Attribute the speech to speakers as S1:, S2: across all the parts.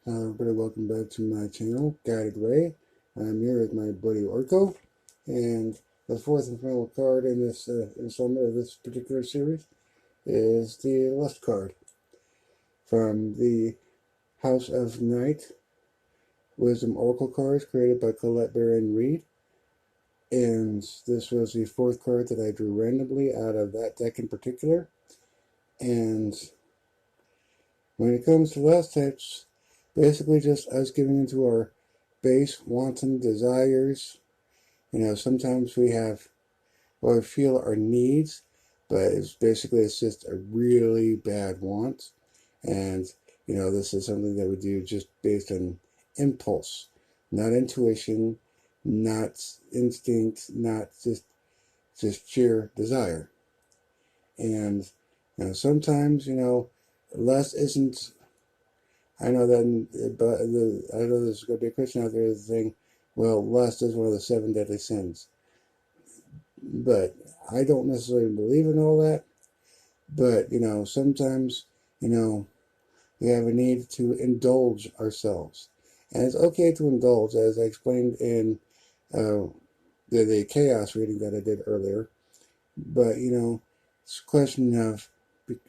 S1: Hello everybody, welcome back to my channel, Guided Way. I'm here with my buddy Orko, and the fourth and final card in this installment of this particular series is the Lust card from the House of Night Wisdom Oracle cards created by Colette Baron-Reid. And this was the fourth card that I drew randomly out of that deck in particular. And when it comes to lust, it's basically just us giving into our base wanton desires. Sometimes we have what we feel our needs, but it's just a really bad want. And, this is something that we do just based on impulse, not intuition, not instinct, not just sheer desire. And, sometimes, lust isn't. I know that, but I know there's going to be a Christian out there that's saying, well, lust is one of the 7 deadly sins. But I don't necessarily believe in all that. But, sometimes, we have a need to indulge ourselves. And it's okay to indulge, as I explained in the chaos reading that I did earlier. But, it's a question of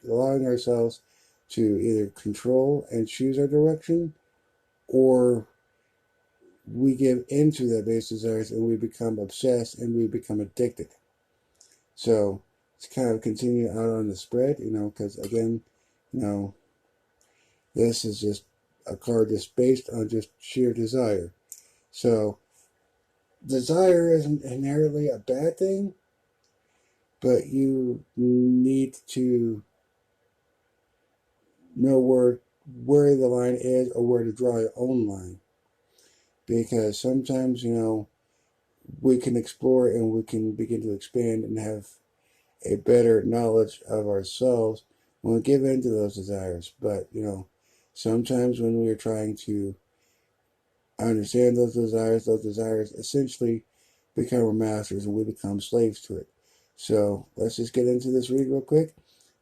S1: allowing ourselves to either control and choose our direction, or we give into that base desires and we become obsessed and we become addicted. So it's kind of continue out on the spread, because again, this is just a card that's based on just sheer desire. So desire isn't inherently a bad thing, but you need to know where the line is, or where to draw your own line. Because sometimes, we can explore and we can begin to expand and have a better knowledge of ourselves when we give in to those desires. But, sometimes when we are trying to understand those desires essentially become our masters and we become slaves to it. So let's just get into this read real quick.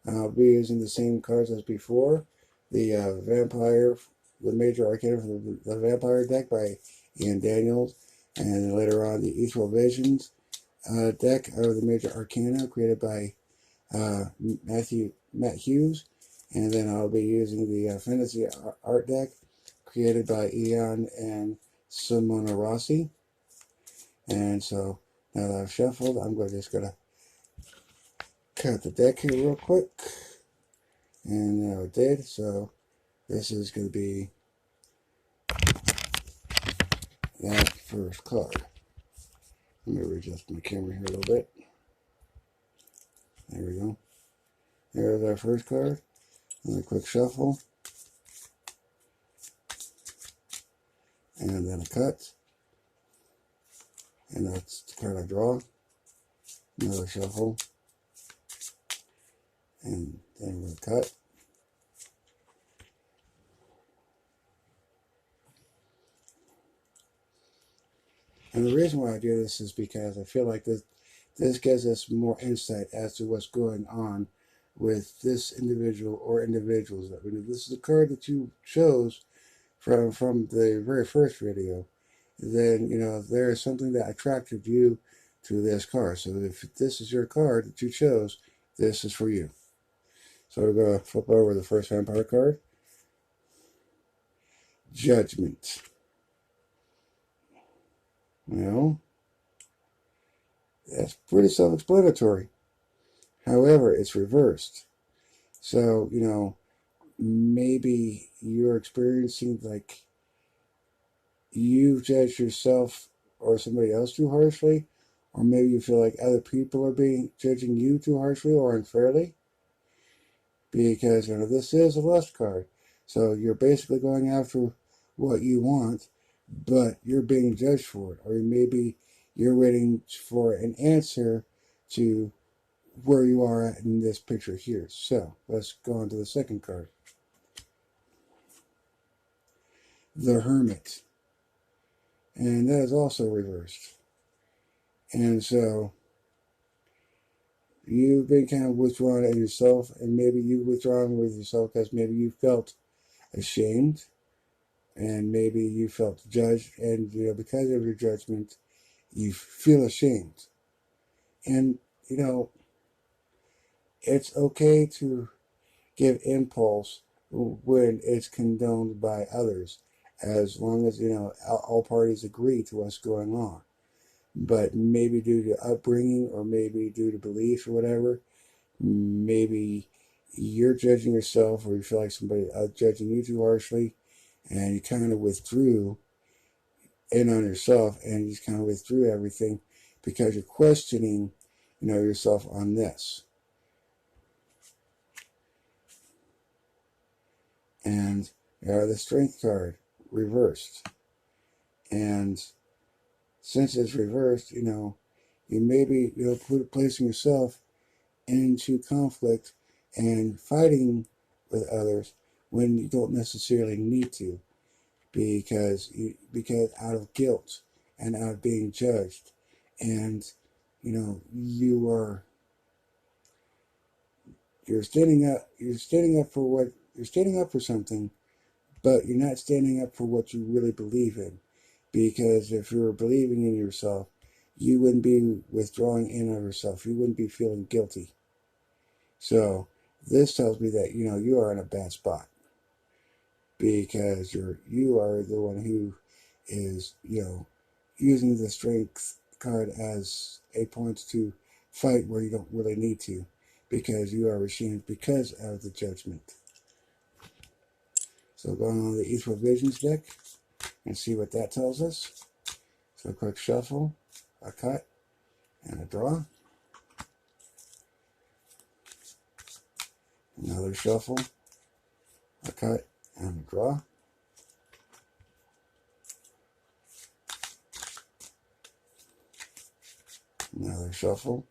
S1: I'll be using the same cards as before. The Vampire, the Major Arcana for the Vampire deck by Ian Daniels, and then later on the Ethereal Visions deck of the Major Arcana created by Matt Hughes, and then I'll be using the Fantasy Art deck created by Ian and Simona Rossi. And so now that I've shuffled, I'm just gonna cut the deck here real quick, and now it did. So this is going to be that first card. Let me readjust my camera here a little bit. There we go. There's our first card. And a quick shuffle. And then a cut. And that's the card I draw. Another shuffle. And then we'll cut. And the reason why I do this is because I feel like this gives us more insight as to what's going on with this individual or individuals. This is a card that you chose from the very first video. Then there is something that attracted you to this card. So if this is your card that you chose, this is for you. So we're going to flip over the first vampire card. Judgment. That's pretty self-explanatory. However, it's reversed. So, maybe you're experiencing like you judge yourself or somebody else too harshly, or maybe you feel like other people are judging you too harshly or unfairly, because this is a lust card. So you're basically going after what you want, but you're being judged for it, or maybe you're waiting for an answer to where you are at in this picture here. So let's go on to the second card. The Hermit. And that is also reversed. And so you've been kind of withdrawn in yourself, and maybe you've withdrawn with yourself because maybe you felt ashamed and maybe you felt judged, and because of your judgment, you feel ashamed. And it's okay to give impulse when it's condoned by others, as long as all parties agree to what's going on. But maybe due to upbringing, or maybe due to belief or whatever, maybe you're judging yourself, or you feel like somebody judging you too harshly, and you kind of withdrew in on yourself, and you just kind of withdrew everything because you're questioning, yourself on this. And the strength card reversed. And since it's reversed, you may be placing yourself into conflict and fighting with others when you don't necessarily need to, because out of guilt and out of being judged, and you're standing up for something, but you're not standing up for what you really believe in. Because if you were believing in yourself, you wouldn't be withdrawing in on yourself. You wouldn't be feeling guilty. So this tells me that you are in a bad spot, because you are the one who is using the strength card as a point to fight where you don't really need to, because you are ashamed because of the judgment. So going on the Ethereal Visions deck and see what that tells us. So a quick shuffle, a cut, and a draw. Another shuffle, a cut, and a draw. Another shuffle,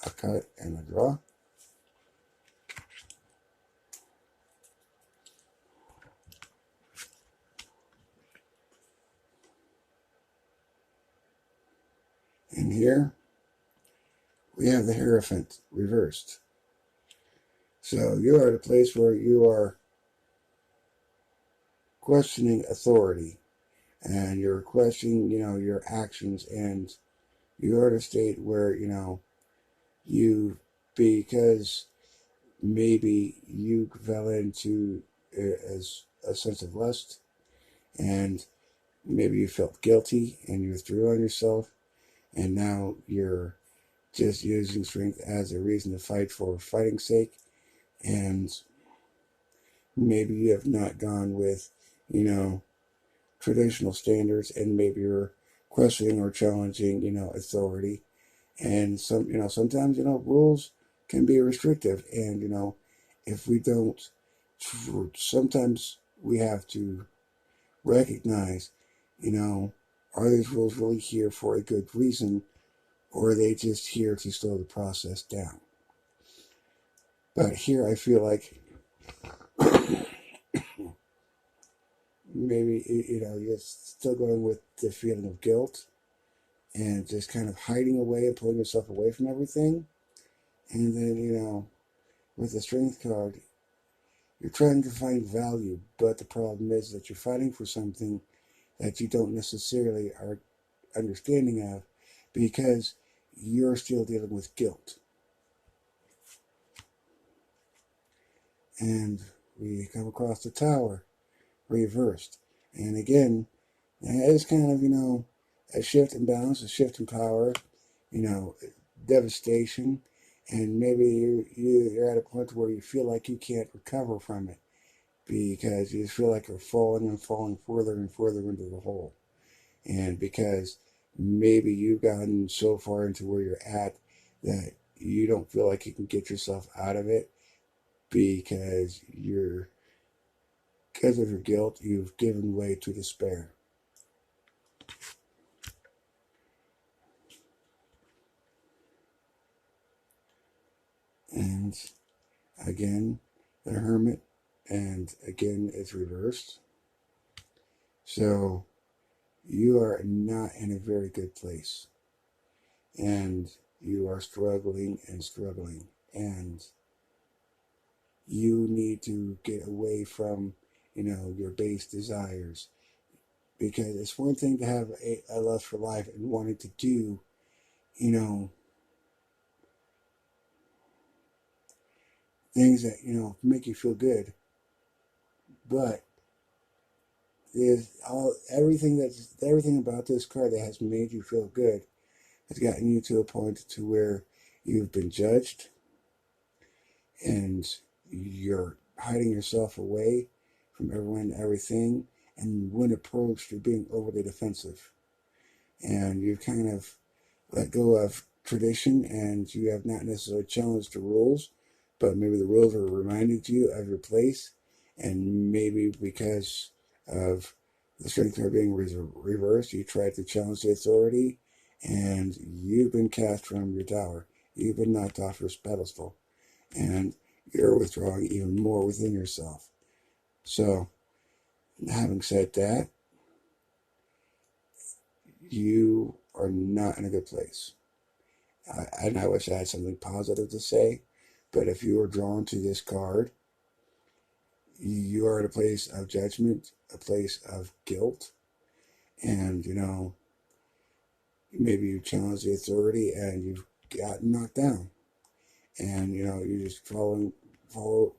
S1: a cut, and a draw. And here we have the Hierophant reversed. So you are at a place where you are questioning authority, and you're questioning, your actions, and you are at a state where, you, because maybe you fell into as a sense of lust, and maybe you felt guilty and you withdrew on yourself, and now you're just using strength as a reason to fight for fighting's sake, and maybe you have not gone with, traditional standards, and maybe you're questioning or challenging, authority. And sometimes, rules can be restrictive, and, if we don't, sometimes we have to recognize, are these rules really here for a good reason, or are they just here to slow the process down? But here I feel like maybe, you're still going with the feeling of guilt, and just kind of hiding away and pulling yourself away from everything. And then, with the strength card, you're trying to find value, but the problem is that you're fighting for something that you don't necessarily are understanding of, because you're still dealing with guilt. And we come across the Tower reversed. And again, it's kind of, a shift in balance, a shift in power, devastation. And maybe you're at a point where you feel like you can't recover from it, because you feel like you're falling and falling further and further into the hole. And because maybe you've gotten so far into where you're at that you don't feel like you can get yourself out of it, because because of your guilt, you've given way to despair. And again, the Hermit, and again, it's reversed. So you are not in a very good place, and you are struggling and struggling, and you need to get away from your base desires. Because it's one thing to have a lust for life and wanting to do, things that, make you feel good. But there's everything about this card that has made you feel good has gotten you to a point to where you've been judged and you're hiding yourself away from everyone and everything. And when approached, you're being overly defensive. And you've kind of let go of tradition and you have not necessarily challenged the rules, but maybe the rules are reminding you of your place. And maybe because of the strength card being reversed, you tried to challenge the authority and you've been cast from your tower. You've been knocked off your pedestal. And you're withdrawing even more within yourself. So, having said that, you are not in a good place. And I wish I had something positive to say, but if you are drawn to this card, you are at a place of judgment, a place of guilt, and maybe you challenge the authority and you've gotten knocked down, and you're just falling into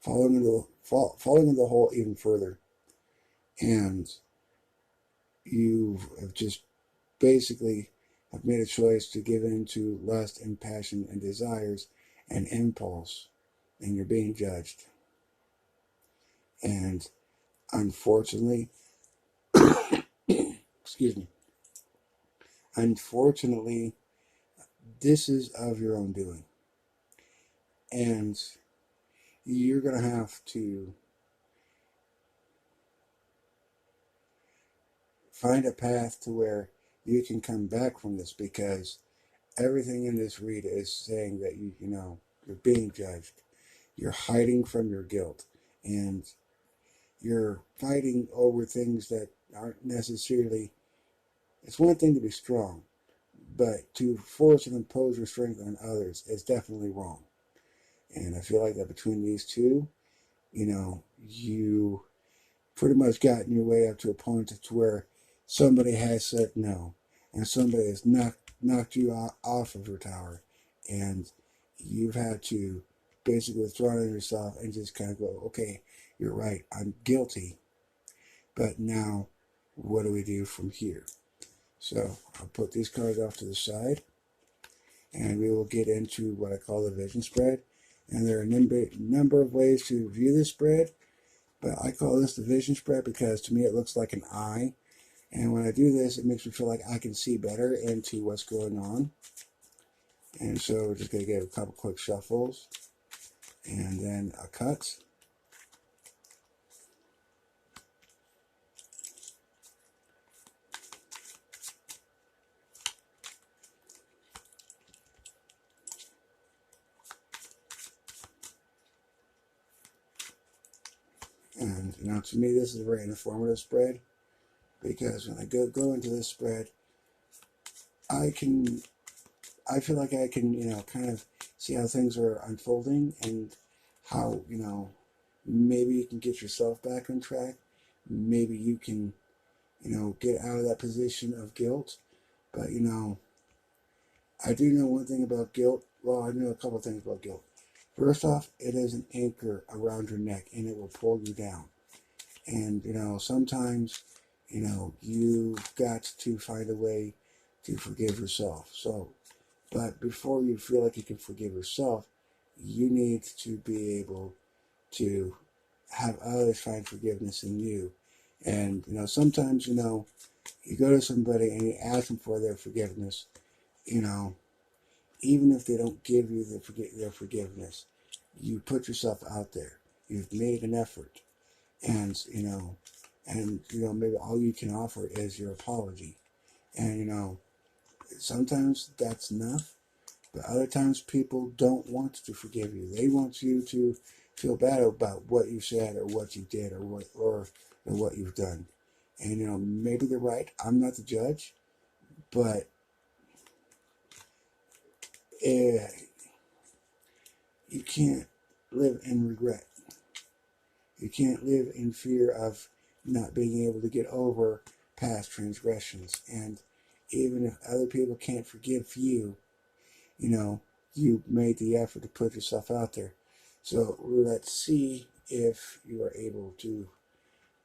S1: the hole even further, and you have just basically have made a choice to give in to lust and passion and desires and impulse, and you're being judged. And unfortunately, excuse me, unfortunately, this is of your own doing. And you're going to have to find a path to where you can come back from this, because everything in this read is saying that you're being judged. You're hiding from your guilt, and you're fighting over things that aren't necessarily. It's one thing to be strong, but to force and impose your strength on others is definitely wrong. And I feel like that between these two, you pretty much gotten your way up to a point to where somebody has said no, and somebody has knocked you off of your tower, and you've had to basically withdraw yourself and just kind of go, okay, you're right, I'm guilty, but now what do we do from here? So I'll put these cards off to the side, and we will get into what I call the vision spread. And there are a number of ways to view this spread, but I call this the vision spread because to me it looks like an eye. And when I do this, it makes me feel like I can see better into what's going on. And so we're just going to give a couple quick shuffles and then a cut. And to me, this is a very informative spread, because when I go into this spread, I feel like I can, kind of see how things are unfolding and how, maybe you can get yourself back on track. Maybe you can, get out of that position of guilt. But, I do know one thing about guilt. Well, I know a couple of things about guilt. First off, it is an anchor around your neck and it will pull you down. And, sometimes, you've got to find a way to forgive yourself. So, but before you feel like you can forgive yourself, you need to be able to have others find forgiveness in you. And, sometimes, you go to somebody and you ask them for their forgiveness, even if they don't give you their forgiveness, you put yourself out there. You've made an effort. And, maybe all you can offer is your apology. And, sometimes that's enough. But other times people don't want to forgive you. They want you to feel bad about what you said or what you did or what you've done. And maybe they're right. I'm not the judge, but you can't live in regret. You can't live in fear of not being able to get over past transgressions. And even if other people can't forgive you, you know, you made the effort to put yourself out there. So let's see if you are able to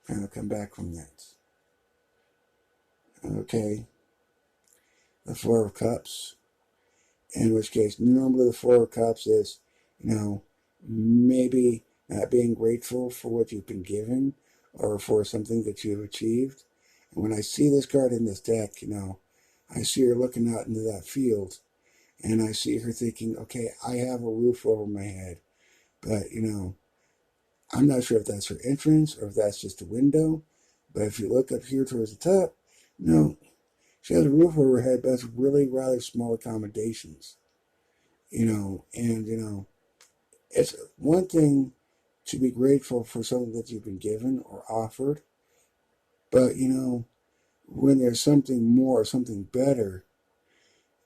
S1: kind of come back from that. Okay, the Four of Cups. In which case, normally the Four of Cups is, you know, maybe not being grateful for what you've been given or for something that you've achieved. And when I see this card in this deck, you know, I see her looking out into that field and I see her thinking, okay, I have a roof over my head, but, you know, I'm not sure if that's her entrance or if that's just a window. But if you look up here towards the top, you know, she has a roof over her head, but it's really rather small accommodations. You know, and, you know, it's one thing to be grateful for something that you've been given or offered, but, you know, when there's something more, something better,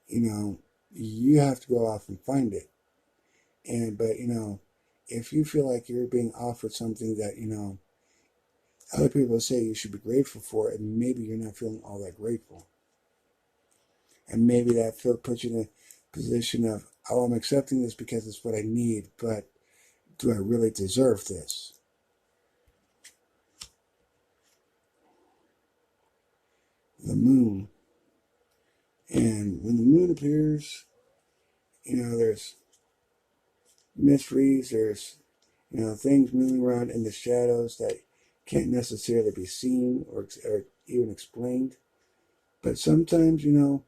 S1: you know, you have to go off and find it. But, you know, if you feel like you're being offered something that, you know, other people say you should be grateful for, and maybe you're not feeling all that grateful. And maybe that puts you in a position of, oh, I'm accepting this because it's what I need, but do I really deserve this? The moon. And when the moon appears, you know, there's mysteries, there's, you know, things moving around in the shadows that can't necessarily be seen or even explained. But sometimes, you know,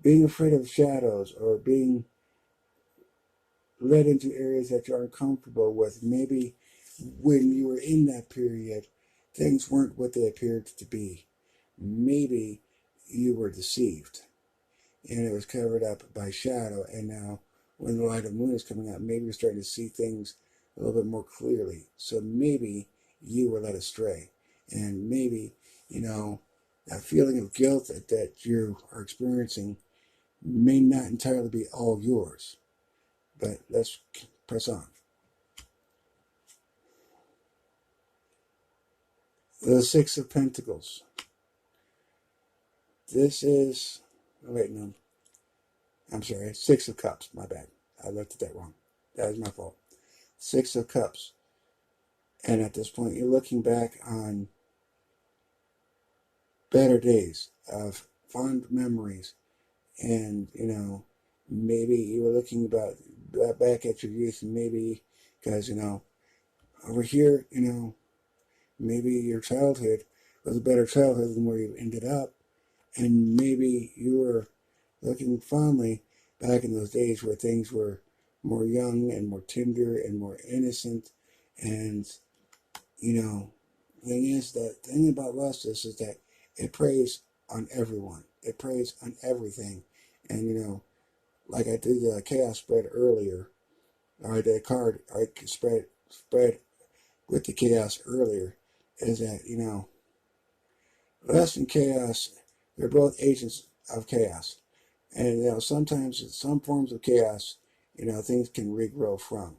S1: being afraid of shadows or being led into areas that you're uncomfortable with, maybe when you were in that period, things weren't what they appeared to be. Maybe you were deceived and it was covered up by shadow. And now, when the light of the moon is coming out, maybe you're starting to see things a little bit more clearly. So maybe you were led astray. And maybe, you know, that feeling of guilt that you are experiencing may not entirely be all yours. But let's press on. The Six of Pentacles. This is, oh wait, no, I'm sorry, Six of Cups, my bad. I looked at that wrong. That was my fault. Six of Cups. And at this point, you're looking back on better days of fond memories. And, you know, maybe you were looking back at your youth, and maybe because, you know, over here, you know, maybe your childhood was a better childhood than where you ended up. And maybe you were looking fondly back in those days where things were more young and more tender and more innocent. And, you know, the thing about lust is that it preys on everyone. It preys on everything. And, you know, like I did the chaos spread earlier, or the card I spread with the chaos earlier, is that, you know, lust and chaos, they're both agents of chaos. And, you know, sometimes in some forms of chaos, you know, things can regrow from.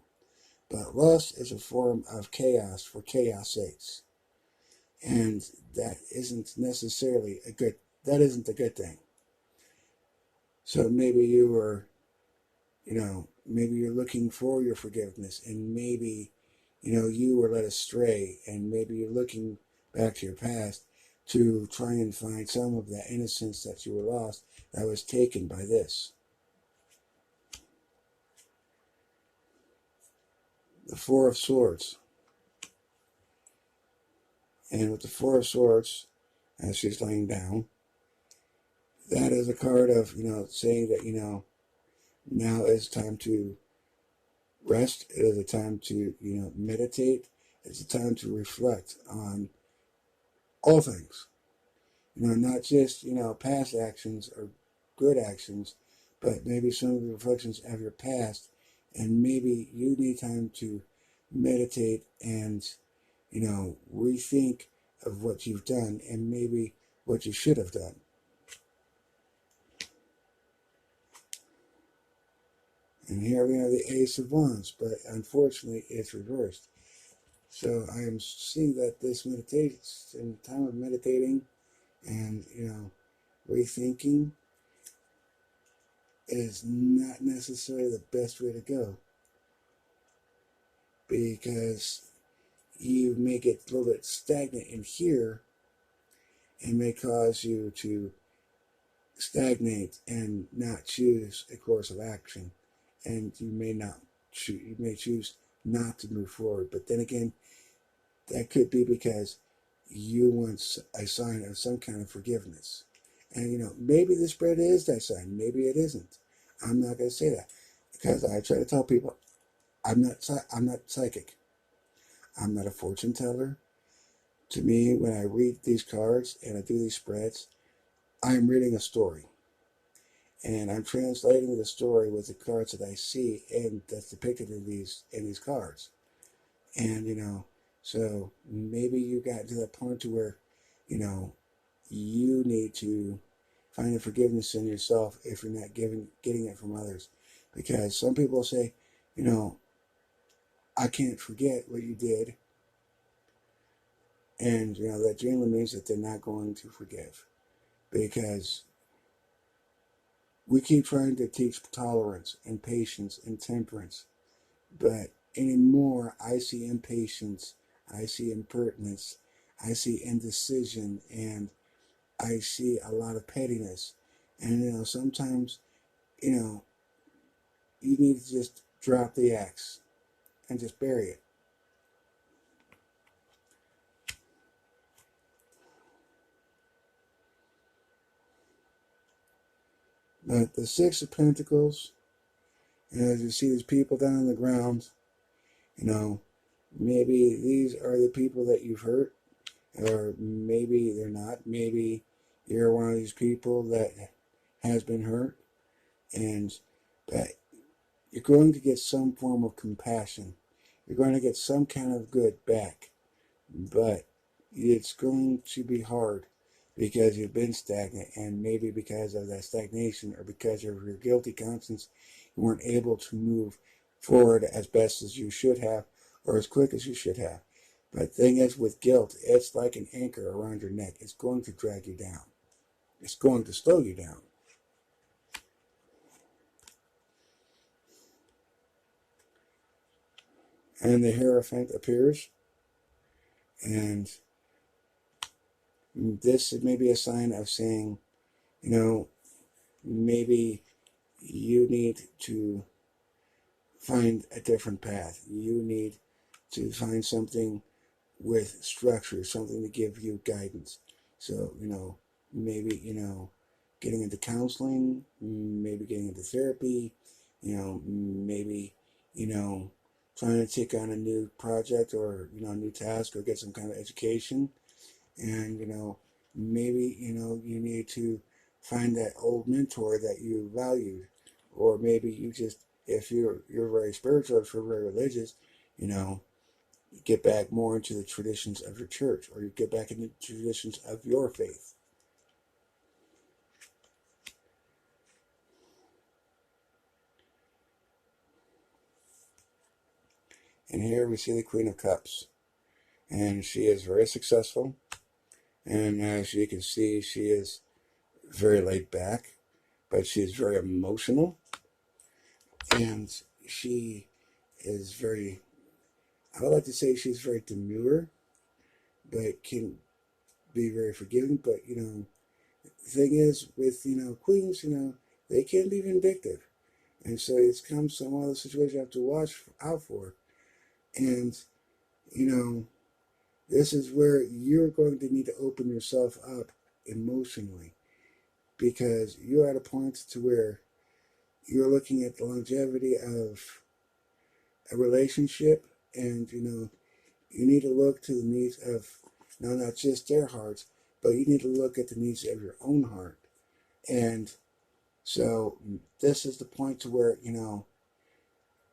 S1: But lust is a form of chaos for chaos sakes. And that isn't necessarily that isn't a good thing. So maybe you were, you know, maybe you're looking for your forgiveness, and maybe, you know, you were led astray, and maybe you're looking back to your past to try and find some of that innocence that you were lost that was taken by this. The Four of Swords. And with the Four of Swords, as she's laying down, that is a card of, you know, saying that, you know, now is time to rest. It is a time to, you know, meditate. It's a time to reflect on all things. You know, not just, you know, past actions or good actions, but maybe some of the reflections of your past. And maybe you need time to meditate and, you know, rethink of what you've done and maybe what you should have done. And here we have the Ace of Wands, but unfortunately it's reversed. So I am seeing that this meditation, time of meditating and, rethinking is not necessarily the best way to go, because you may get a little bit stagnant in here and may cause you to stagnate and not choose a course of action, and you may choose not to move forward. But then again, that could be because you want a sign of some kind of forgiveness. And maybe this spread is that sign, maybe it isn't. I'm not going to say that, because I try to tell people I'm not psychic. I'm not a fortune teller. To me, when I read these cards and I do these spreads, I'm reading a story. And I'm translating the story with the cards that I see and that's depicted in these cards. And so maybe you got to that point to where, you need to find the forgiveness in yourself if you're not getting it from others. Because some people say, I can't forget what you did. And that generally means that they're not going to forgive. Because we keep trying to teach tolerance and patience and temperance, but anymore I see impatience, I see impertinence, I see indecision, and I see a lot of pettiness. And sometimes, you need to just drop the axe and just bury it. But the Six of Pentacles, as you see these people down on the ground, maybe these are the people that you've hurt, or maybe they're not. Maybe you're one of these people that has been hurt, and that you're going to get some form of compassion. You're going to get some kind of good back, but it's going to be hard because you've been stagnant, and maybe because of that stagnation or because of your guilty conscience, you weren't able to move forward as best as you should have or as quick as you should have. But the thing is, with guilt, it's like an anchor around your neck. It's going to drag you down. It's going to slow you down. And the Hierophant appears, and this may be a sign of saying, maybe you need to find a different path. You need to find something with structure, something to give you guidance. So, maybe, getting into counseling, maybe getting into therapy, maybe, trying to take on a new project or, a new task or get some kind of education. And, maybe, you need to find that old mentor that you valued. Or maybe you just, if you're very spiritual, if you're very religious, you get back more into the traditions of your church, or you get back into the traditions of your faith. And here we see the Queen of Cups. And she is very successful. And as you can see, she is very laid back, but she is very emotional. And she is very, I would like to say she's very demure, but can be very forgiving. But, the thing is with, queens, they can be vindictive. And so it's come some other situation you have to watch out for. And, this is where you're going to need to open yourself up emotionally, because you're at a point to where you're looking at the longevity of a relationship, and, you need to look to the needs of, not just their hearts, but you need to look at the needs of your own heart. And so this is the point to where,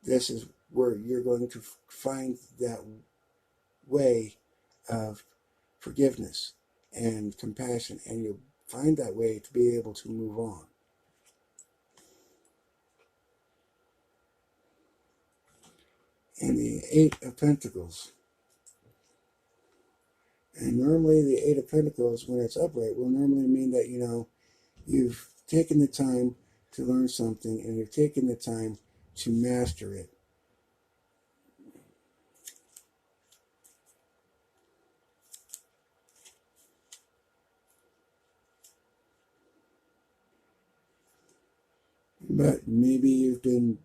S1: this is where you're going to find that way of forgiveness and compassion, and you'll find that way to be able to move on. and the Eight of Pentacles. And normally the Eight of Pentacles, when it's upright, will normally mean that, you've taken the time to learn something and you've taken the time to master it. But maybe you've been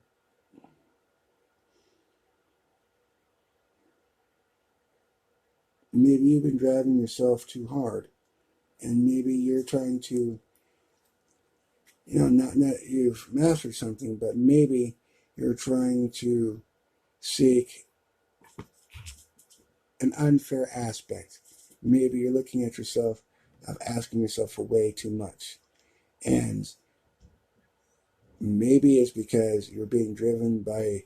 S1: driving yourself too hard, and maybe you're trying to, not you've mastered something, but maybe you're trying to seek an unfair aspect. Maybe you're looking at yourself of asking yourself for way too much, and maybe it's because you're being driven by,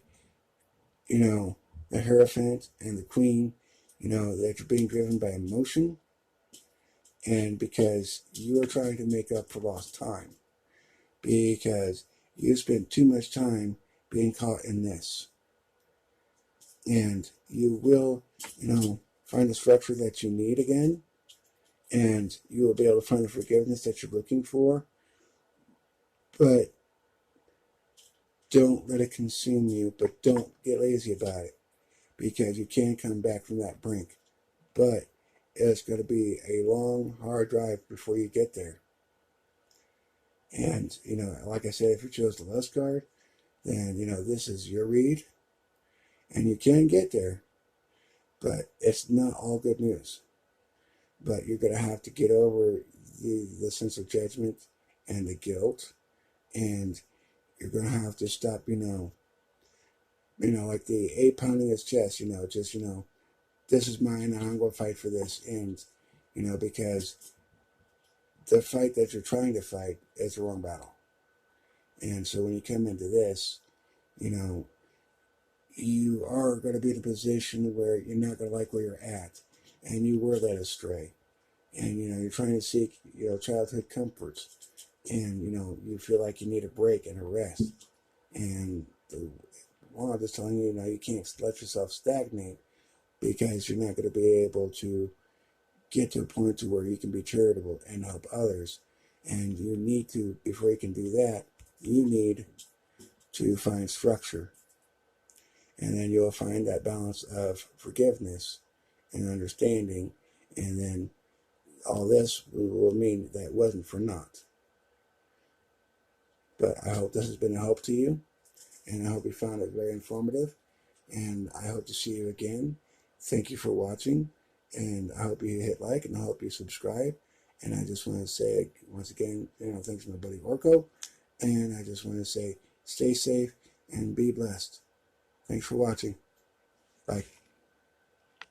S1: the Hierophant and the Queen, that you're being driven by emotion, and because you are trying to make up for lost time, because you spent too much time being caught in this. And you will, find the structure that you need again, and you will be able to find the forgiveness that you're looking for, but don't let it consume you, but don't get lazy about it, because you can come back from that brink. But it's going to be a long, hard drive before you get there. And, like I said, if you chose the Lust card, then, this is your read. And you can get there, but it's not all good news. But you're going to have to get over the sense of judgment and the guilt. And you're going to have to stop, like the ape pounding his chest, this is mine and I'm going to fight for this. And, because the fight that you're trying to fight is the wrong battle. And so when you come into this, you are going to be in a position where you're not going to like where you're at, and you were led astray, and you're trying to seek childhood comforts, and you feel like you need a break and a rest, and I'm just telling you, you can't let yourself stagnate, because you're not going to be able to get to a point to where you can be charitable and help others. And you need to, before you can do that, you need to find structure. And then you'll find that balance of forgiveness and understanding. And then all this will mean that it wasn't for naught. But I hope this has been a help to you. And I hope you found it very informative. And I hope to see you again. Thank you for watching. And I hope you hit like, and I hope you subscribe. And I just want to say, once again, thanks to my buddy Orko. And I just want to say, stay safe and be blessed. Thanks for watching. Bye.